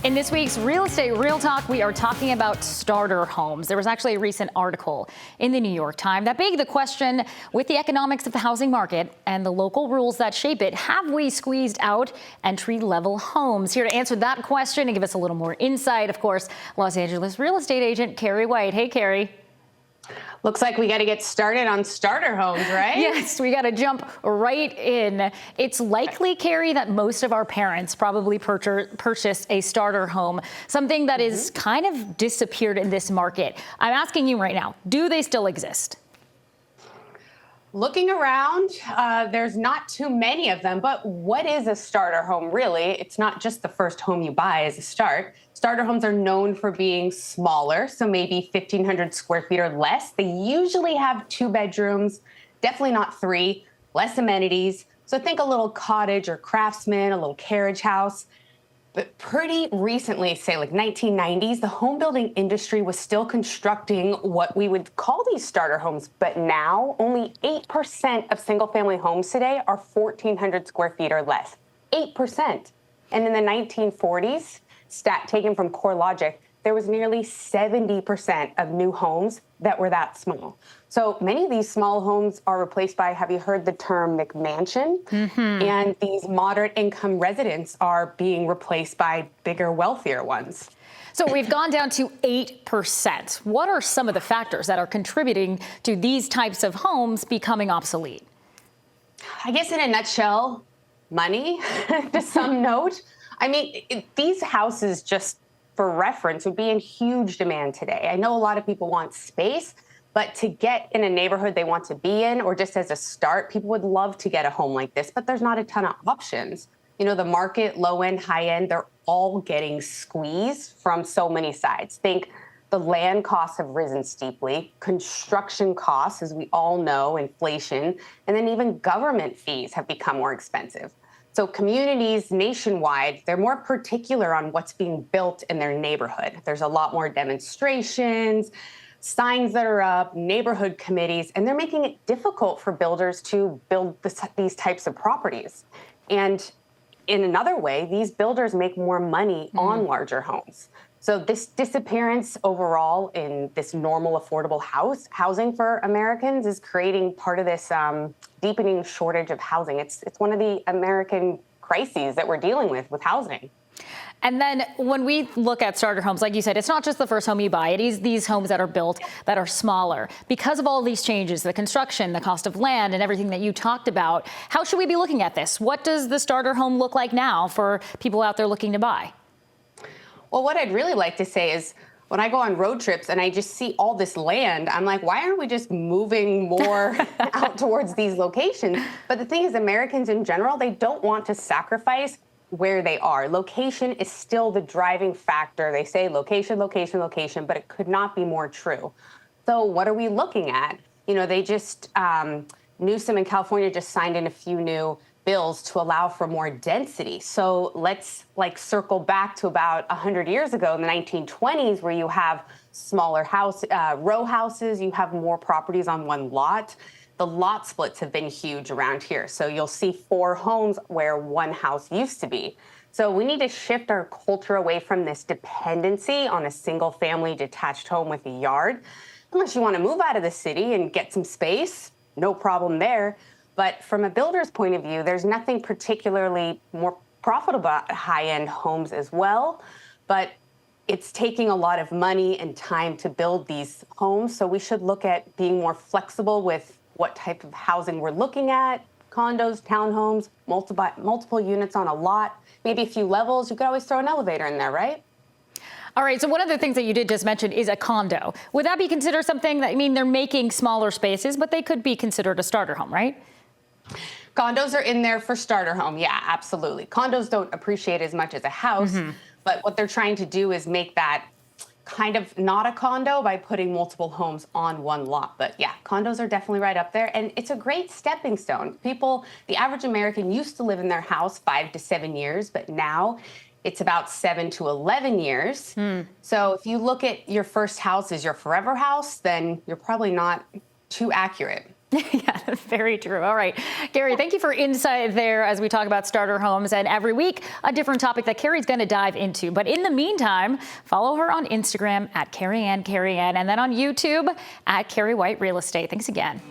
In this week's Real Estate Real Talk, we are talking about starter homes. There was actually a recent article in the New York Times that begged the question, with the economics of the housing market and the local rules that shape it, have we squeezed out entry-level homes? Here to answer that question and give us a little more insight, of course, Los Angeles real estate agent Keri White. Hey, Keri. Looks like we got to get started on starter homes, right? Yes, we got to jump right in. It's likely, Keri, that most of our parents probably purchased a starter home, something that is kind of disappeared in this market. I'm asking you right now, do they still exist? Looking around, there's not too many of them, but what is a starter home really? It's not just the first home you buy as a start. Starter homes are known for being smaller, so maybe 1,500 square feet or less. They usually have 2 bedrooms, definitely not 3, less amenities. So think a little cottage or craftsman, a little carriage house. But pretty recently, say like 1990s, the home building industry was still constructing what we would call these starter homes. But now only 8% of single family homes today are 1,400 square feet or less. 8%. And in the 1940s, stat taken from CoreLogic, there was nearly 70% of new homes that were that small. So many of these small homes are replaced by, have you heard the term McMansion? And these moderate income residents are being replaced by bigger, wealthier ones. So we've gone down to 8%. What are some of the factors that are contributing to these types of homes becoming obsolete? I guess in a nutshell, money to some note. I mean, these houses, just for reference, would be in huge demand today. I know a lot of people want space, but to get in a neighborhood they want to be in, or just as a start, people would love to get a home like this, but there's not a ton of options. You know, the market, low end, high end, they're all getting squeezed from so many sides. Think the land costs have risen steeply, construction costs, as we all know, inflation, and then even government fees have become more expensive. So communities nationwide, they're more particular on what's being built in their neighborhood. There's a lot more demonstrations, signs that are up, neighborhood committees, and they're making it difficult for builders to build these types of properties. And in another way, these builders make more money on larger homes. So this disappearance overall in this normal affordable housing for Americans is creating part of this deepening shortage of housing. It's one of the American crises that we're dealing with housing. And then when we look at starter homes, like you said, it's not just the first home you buy. It is these homes that are built that are smaller. Because of all these changes, the construction, the cost of land, and everything that you talked about, how should we be looking at this? What does the starter home look like now for people out there looking to buy? Well, what I'd really like to say is when I go on road trips and I just see all this land, I'm like, why aren't we just moving more out towards these locations? But the thing is, Americans in general, they don't want to sacrifice where they are. Location is still the driving factor. They say location, location, location, but it could not be more true. So what are we looking at? You know, they just, Newsom in California just signed in a few new bills to allow for more density. So let's circle back to about 100 years ago in the 1920s, where you have smaller row houses, you have more properties on one lot. The lot splits have been huge around here. So you'll see 4 homes where 1 house used to be. So we need to shift our culture away from this dependency on a single family detached home with a yard. Unless you want to move out of the city and get some space, no problem there. But from a builder's point of view, there's nothing particularly more profitable about high-end homes as well. But it's taking a lot of money and time to build these homes. So we should look at being more flexible with what type of housing we're looking at. Condos, townhomes, multiple units on a lot, maybe a few levels. You could always throw an elevator in there, right? All right, so one of the things that you did just mention is a condo. Would that be considered something that, I mean, they're making smaller spaces, but they could be considered a starter home, right? Condos are in there for starter home. Yeah, absolutely. Condos don't appreciate as much as a house, but what they're trying to do is make that kind of not a condo by putting multiple homes on one lot. But yeah, condos are definitely right up there. And it's a great stepping stone. People, the average American used to live in their house 5 to 7 years, but now it's about 7 to 11 years. So if you look at your first house as your forever house, then you're probably not too accurate. Yeah, very true. All right. Keri, thank you for insight there as we talk about starter homes. And every week, a different topic that Keri's going to dive into. But in the meantime, follow her on Instagram at Keri Ann, and then on YouTube at Keri White Real Estate. Thanks again.